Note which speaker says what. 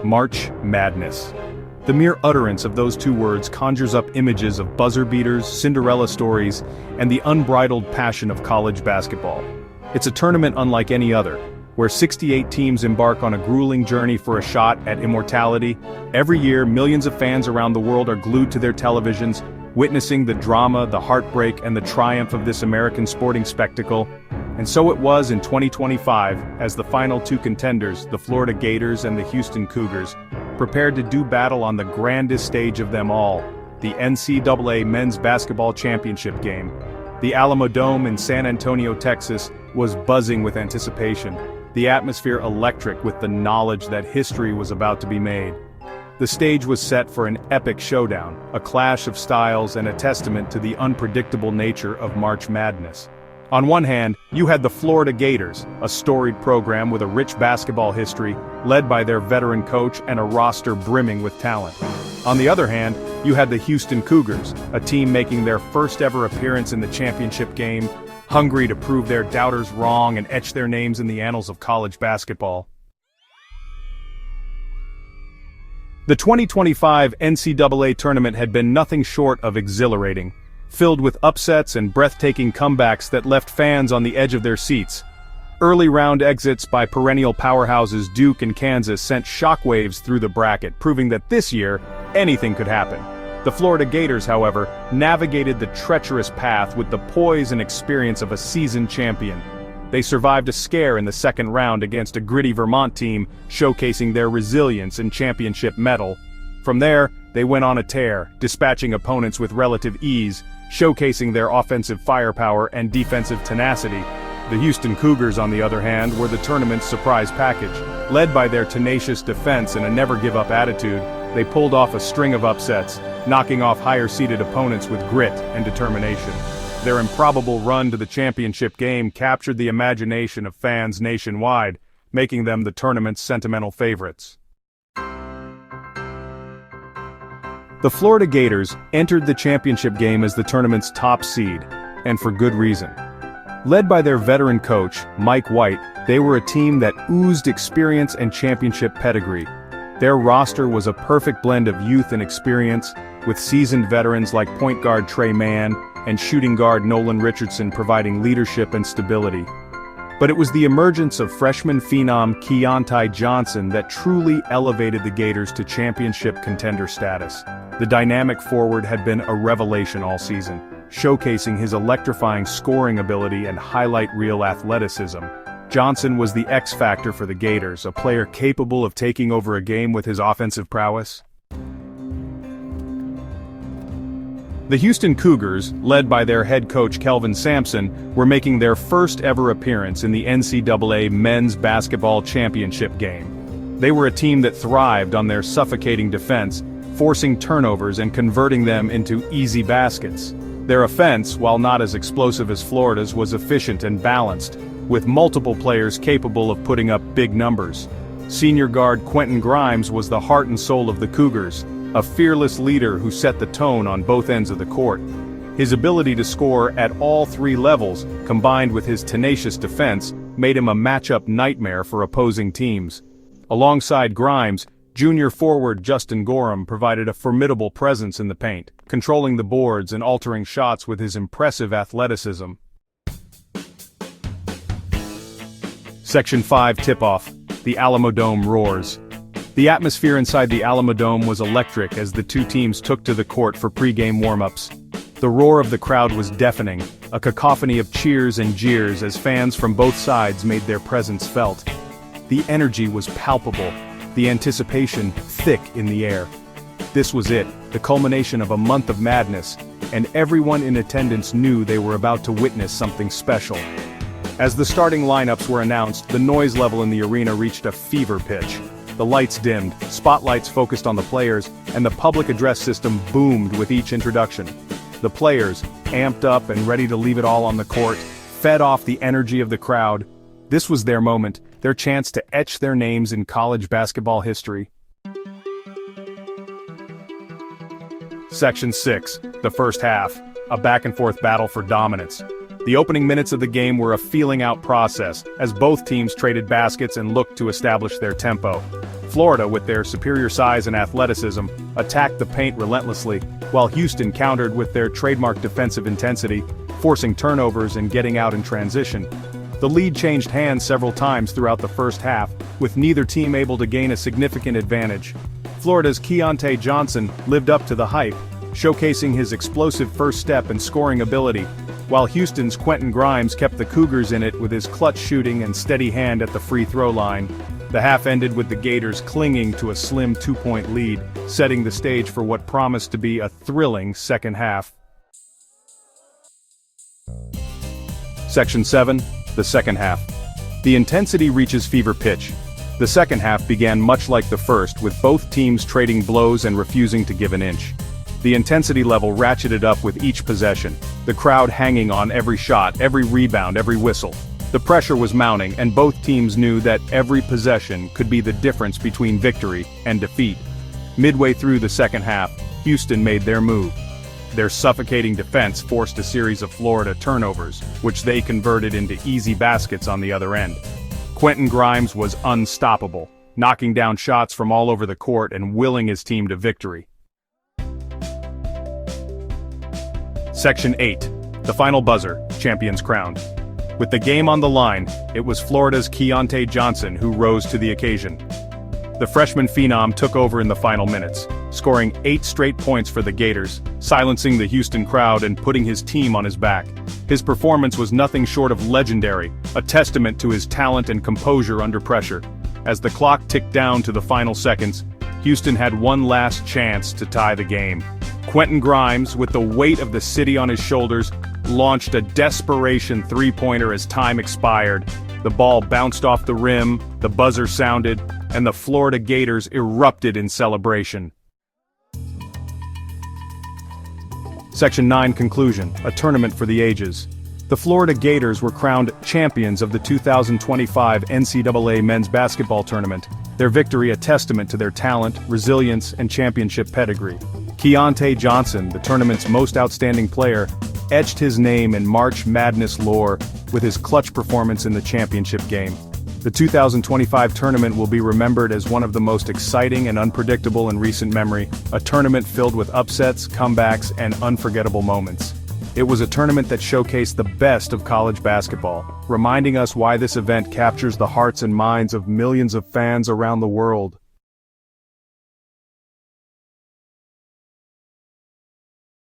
Speaker 1: March Madness. The mere utterance of those two words conjures up images of buzzer beaters, Cinderella stories, and the unbridled passion of college basketball. It's a tournament unlike any other, where 68 teams embark on a grueling journey for a shot at immortality. Every year, millions of fans around the world are glued to their televisions, witnessing the drama, the heartbreak, and the triumph of this American sporting spectacle. And so it was in 2025, as the final two contenders, the Florida Gators and the Houston Cougars, prepared to do battle on the grandest stage of them all, the NCAA Men's Basketball Championship game. The Alamo Dome in San Antonio, Texas, was buzzing with anticipation, the atmosphere electric with the knowledge that history was about to be made. The stage was set for an epic showdown, a clash of styles and a testament to the unpredictable nature of March Madness. On one hand, you had the Florida Gators, a storied program with a rich basketball history, led by their veteran coach and a roster brimming with talent. On the other hand, you had the Houston Cougars, a team making their first ever appearance in the championship game, hungry to prove their doubters wrong and etch their names in the annals of college basketball. The 2025 NCAA tournament had been nothing short of exhilarating, filled with upsets and breathtaking comebacks that left fans on the edge of their seats. Early round exits by perennial powerhouses Duke and Kansas sent shockwaves through the bracket, proving that this year, anything could happen. The Florida Gators, however, navigated the treacherous path with the poise and experience of a seasoned champion. They survived a scare in the second round against a gritty Vermont team, showcasing their resilience and championship mettle. From there, they went on a tear, dispatching opponents with relative ease, showcasing their offensive firepower and defensive tenacity. The Houston Cougars, on the other hand, were the tournament's surprise package. Led by their tenacious defense and a never-give-up attitude, they pulled off a string of upsets, knocking off higher-seeded opponents with grit and determination. Their improbable run to the championship game captured the imagination of fans nationwide, making them the tournament's sentimental favorites. The Florida Gators entered the championship game as the tournament's top seed, and for good reason. Led by their veteran coach, Mike White, they were a team that oozed experience and championship pedigree. Their roster was a perfect blend of youth and experience, with seasoned veterans like point guard Trey Mann and shooting guard Nolan Richardson providing leadership and stability. But it was the emergence of freshman phenom Keontae Johnson that truly elevated the Gators to championship contender status. The dynamic forward had been a revelation all season, showcasing his electrifying scoring ability and highlight reel athleticism. Johnson was the X factor for the Gators, a player capable of taking over a game with his offensive prowess. The Houston Cougars, led by their head coach Kelvin Sampson, were making their first ever appearance in the NCAA Men's Basketball Championship game. They were a team that thrived on their suffocating defense, forcing turnovers and converting them into easy baskets. Their offense, while not as explosive as Florida's, was efficient and balanced, with multiple players capable of putting up big numbers. Senior guard Quentin Grimes was the heart and soul of the Cougars, a fearless leader who set the tone on both ends of the court. His ability to score at all three levels, combined with his tenacious defense, made him a matchup nightmare for opposing teams. Alongside Grimes, junior forward Justin Gorham provided a formidable presence in the paint, controlling the boards and altering shots with his impressive athleticism. Section 5 Tip-Off. The Alamo Dome roars. The atmosphere inside the Alamo Dome was electric as the two teams took to the court for pre-game warm-ups. The roar of the crowd was deafening, a cacophony of cheers and jeers as fans from both sides made their presence felt. The energy was palpable, the anticipation thick in the air. This was it, the culmination of a month of madness, and everyone in attendance knew they were about to witness something special. As the starting lineups were announced, the noise level in the arena reached a fever pitch. The lights dimmed, spotlights focused on the players, and the public address system boomed with each introduction. The players, amped up and ready to leave it all on the court, fed off the energy of the crowd. This was their moment, their chance to etch their names in college basketball history. Section 6, the first half, a back-and-forth battle for dominance. The opening minutes of the game were a feeling-out process, as both teams traded baskets and looked to establish their tempo. Florida, with their superior size and athleticism, attacked the paint relentlessly, while Houston countered with their trademark defensive intensity, forcing turnovers and getting out in transition. The lead changed hands several times throughout the first half, with neither team able to gain a significant advantage. Florida's Keontae Johnson lived up to the hype, showcasing his explosive first step and scoring ability, while Houston's Quentin Grimes kept the Cougars in it with his clutch shooting and steady hand at the free throw line. The half ended with the Gators clinging to a slim 2-point lead, setting the stage for what promised to be a thrilling second half. Section 7, the second half. The intensity reaches fever pitch. The second half began much like the first, with both teams trading blows and refusing to give an inch. The intensity level ratcheted up with each possession, the crowd hanging on every shot, every rebound, every whistle. The pressure was mounting, and both teams knew that every possession could be the difference between victory and defeat. Midway through the second half, Houston made their move. Their suffocating defense forced a series of Florida turnovers, which they converted into easy baskets on the other end. Quentin Grimes was unstoppable, knocking down shots from all over the court and willing his team to victory. Section 8. The final buzzer, champions crowned. With the game on the line, it was Florida's Keontae Johnson who rose to the occasion. The freshman phenom took over in the final minutes, scoring 8 straight points for the Gators, silencing the Houston crowd and putting his team on his back. His performance was nothing short of legendary, a testament to his talent and composure under pressure. As the clock ticked down to the final seconds, Houston had one last chance to tie the game. Quentin Grimes, with the weight of the city on his shoulders, launched a desperation three-pointer as time expired. The ball bounced off the rim, the buzzer sounded, and the Florida Gators erupted in celebration. Section 9 Conclusion, a tournament for the ages. The Florida Gators were crowned champions of the 2025 NCAA Men's Basketball Tournament, their victory a testament to their talent, resilience, and championship pedigree. Keontae Johnson, the tournament's most outstanding player, etched his name in March Madness lore with his clutch performance in the championship game. The 2025 tournament will be remembered as one of the most exciting and unpredictable in recent memory, a tournament filled with upsets, comebacks, and unforgettable moments. It was a tournament that showcased the best of college basketball, reminding us why this event captures the hearts and minds of millions of fans around the world.